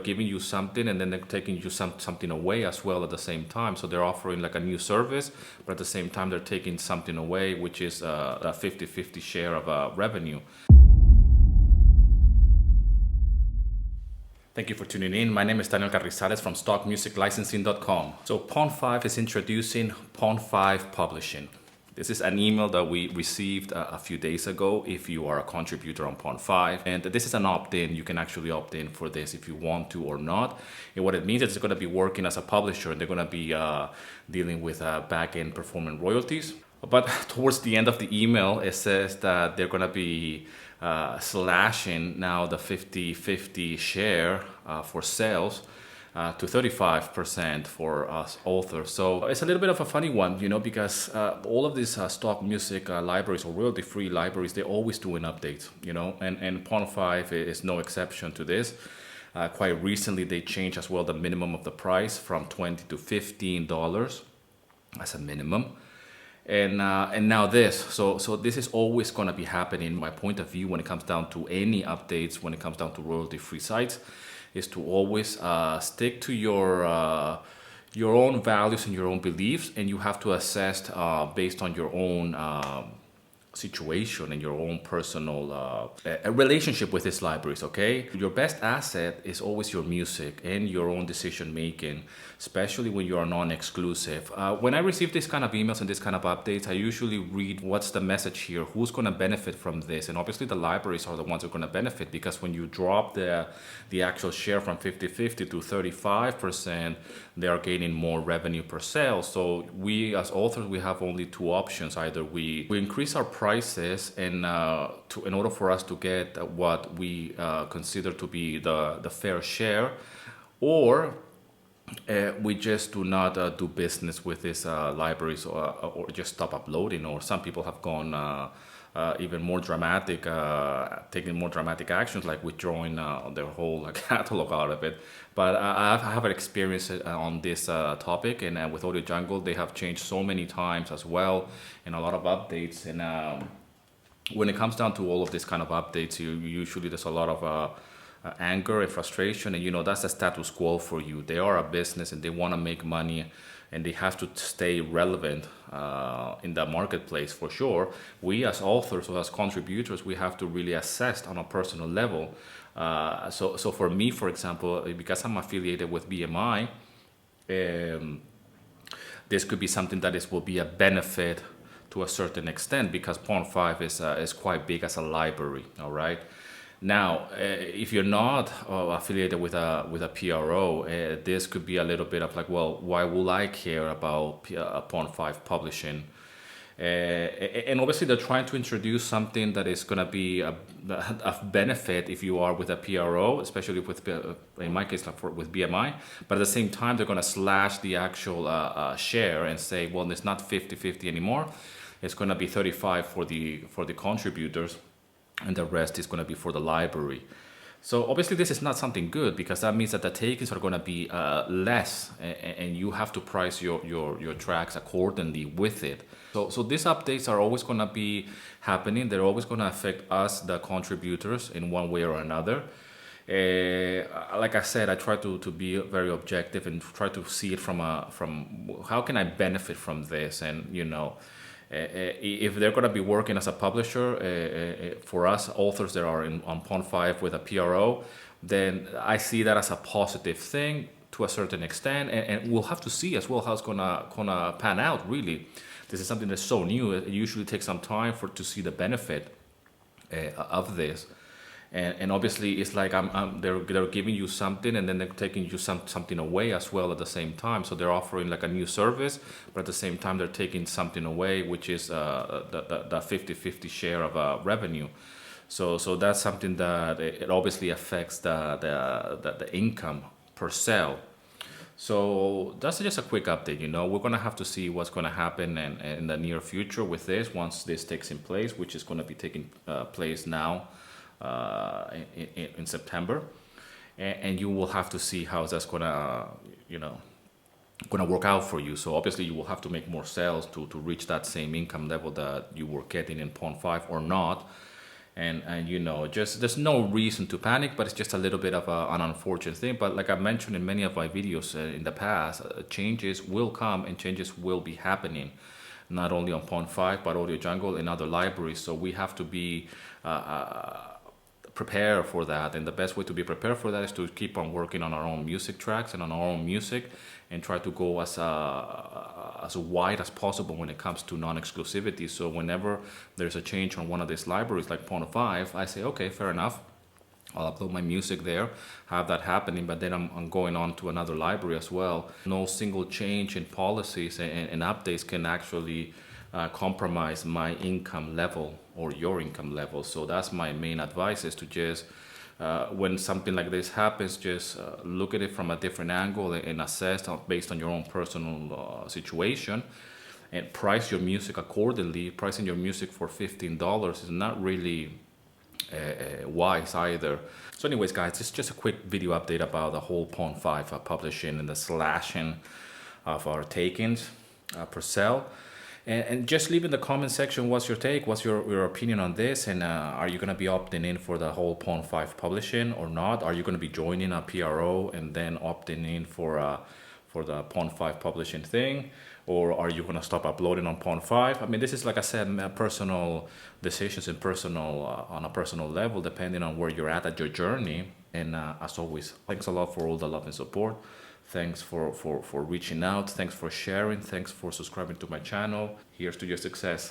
giving you something and then they're taking you something away as well at the same time. So they're offering like a new service, but at the same time they're taking something away, which is a 50-50 share of revenue. Thank you for tuning in. My name is Daniel Carrizales from stockmusiclicensing.com. So Pond5 is introducing Pond5 Publishing. This is an email that we received a few days ago if you are a contributor on Pond5. And this is an opt-in. You can actually opt in for this if you want to or not. And what it means is it's going to be working as a publisher and they're going to be dealing with back-end performance royalties. But towards the end of the email, it says that they're going to be slashing now the 50-50 share for sales to 35% for us authors. So it's a little bit of a funny one, because all of these stock music libraries or royalty-free libraries, they're always doing updates, and Pond5 is no exception to this. Quite recently, they changed as well the minimum of the price from $20 to $15 as a minimum. And now this, so this is always going to be happening. My point of view when it comes down to any updates, when it comes down to royalty-free sites, is to always stick to your own values and your own beliefs, and you have to assess based on your own situation and your own personal relationship with these libraries, okay? Your best asset is always your music and your own decision making, especially when you are non-exclusive. When I receive this kind of emails and this kind of updates, I usually read what's the message here, who's going to benefit from this, and obviously the libraries are the ones who are going to benefit, because when you drop the actual share from 50-50 to 35%, they are gaining more revenue per sale. So we as authors, we have only two options. Either we increase our prices and in order for us to get what we consider to be the fair share, or we just do not do business with these libraries or just stop uploading. Or some people have gone even more dramatic, taking more dramatic actions, like withdrawing their whole catalog out of it. But I have an experience on this topic, and with Audio Jungle, they have changed so many times as well, and a lot of updates. And when it comes down to all of this kind of updates, usually there's a lot of anger and frustration, and that's the status quo for you. They are a business and they want to make money, and they have to stay relevant in the marketplace for sure. We as authors or as contributors, we have to really assess on a personal level. So for me, for example, because I'm affiliated with BMI, this could be something that will be a benefit to a certain extent, because Pond5 is quite big as a library. All right. Now, if you're not affiliated with a PRO, this could be a little bit of like, well, why would I care about Pond5 Publishing? And obviously, they're trying to introduce something that is going to be a benefit if you are with a PRO, especially with, in my case, like with BMI. But at the same time, they're going to slash the actual share and say, well, it's not 50-50 anymore. It's going to be 35 for the contributors, and the rest is going to be for the library. So obviously this is not something good, because that means that the takings are going to be less, and you have to price your tracks accordingly with it. So these updates are always going to be happening. They're always going to affect us, the contributors, in one way or another. Like I said, I try to be very objective and try to see it from how can I benefit from this, and if they're going to be working as a publisher for us authors that are on Pond5 with a PRO, then I see that as a positive thing to a certain extent, and we'll have to see as well how it's gonna pan out. Really, this is something that's so new. It usually takes some time to see the benefit of this. And obviously it's like they're giving you something and then they're taking you something away as well at the same time. So they're offering like a new service, but at the same time they're taking something away, which is the 50-50 share of revenue. So that's something that it obviously affects the income per sale. So that's just a quick update. We're going to have to see what's going to happen in the near future with this, once this takes in place, which is going to be taking place now in September, and you will have to see how that's gonna work out for you. So obviously you will have to make more sales to reach that same income level that you were getting in Pond5 or not. and you know, just there's no reason to panic, but it's just a little bit of an unfortunate thing. But like I mentioned in many of my videos in the past, changes will come and changes will be happening, not only on Pond5 but Audio Jungle and other libraries. So we have to be prepare for that, and the best way to be prepared for that is to keep on working on our own music tracks and on our own music, and try to go as wide as possible when it comes to non-exclusivity. So whenever there's a change on one of these libraries like Pond5, I say, okay, fair enough, I'll upload my music there, have that happening, but then I'm going on to another library as well. No single change in policies and updates can actually compromise my income level or your income level. So that's my main advice, is to just when something like this happens, just look at it from a different angle and assess based on your own personal situation, and price your music accordingly. Pricing your music for $15 is not really wise either. So anyways, guys, it's just a quick video update about the whole Pond5 publishing and the slashing of our takings per sale. And just leave in the comment section what's your take, what's your opinion on this, and are you going to be opting in for the whole Pond5 publishing or not? Are you going to be joining a PRO and then opting in for the Pond5 publishing thing? Or are you going to stop uploading on Pond5? I mean, this is, like I said, personal decisions and personal on a personal level, depending on where you're at your journey. And as always, thanks a lot for all the love and support. Thanks for reaching out. Thanks for sharing. Thanks for subscribing to my channel. Here's to your success.